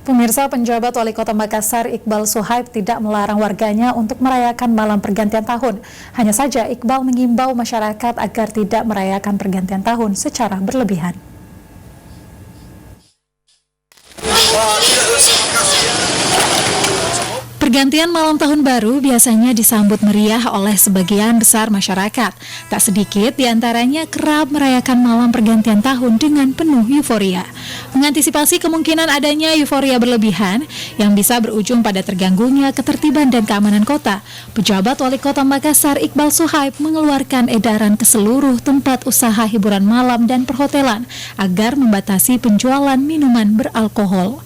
Pemirsa, penjabat Wali Kota Makassar Iqbal Suhaib tidak melarang warganya untuk merayakan malam pergantian tahun. Hanya saja Iqbal mengimbau masyarakat agar tidak merayakan pergantian tahun secara berlebihan. Pergantian malam tahun baru biasanya disambut meriah oleh sebagian besar masyarakat. Tak sedikit di antaranya kerap merayakan malam pergantian tahun dengan penuh euforia. Mengantisipasi kemungkinan adanya euforia berlebihan yang bisa berujung pada terganggunya ketertiban dan keamanan kota, pejabat Wali Kota Makassar Iqbal Suhaib mengeluarkan edaran ke seluruh tempat usaha hiburan malam dan perhotelan agar membatasi penjualan minuman beralkohol.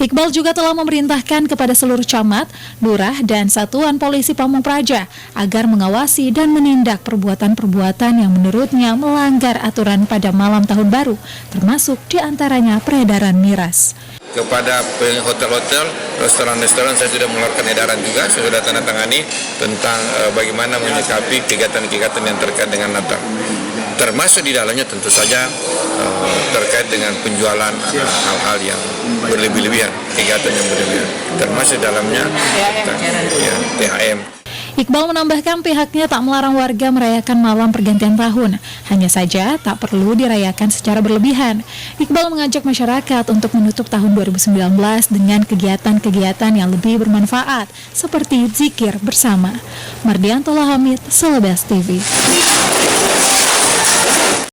Iqbal juga telah memerintahkan kepada seluruh camat, lurah, dan satuan polisi Pamung Praja agar mengawasi dan menindak perbuatan-perbuatan yang menurutnya melanggar aturan pada malam tahun baru, termasuk diantaranya peredaran miras. Kepada hotel-hotel, restoran-restoran saya sudah mengeluarkan edaran juga, saya sudah tanda tangani tentang bagaimana menyikapi kegiatan-kegiatan yang terkait dengan Natal. Termasuk di dalamnya tentu saja terkait dengan penjualan hal-hal yang berlebih-lebihan, kegiatan yang berlebihan. Termasuk dalamnya THM. Iqbal menambahkan pihaknya tak melarang warga merayakan malam pergantian tahun, hanya saja tak perlu dirayakan secara berlebihan. Iqbal mengajak masyarakat untuk menutup tahun 2019 dengan kegiatan-kegiatan yang lebih bermanfaat, seperti zikir bersama. Mardianto Hamid, Selebes TV.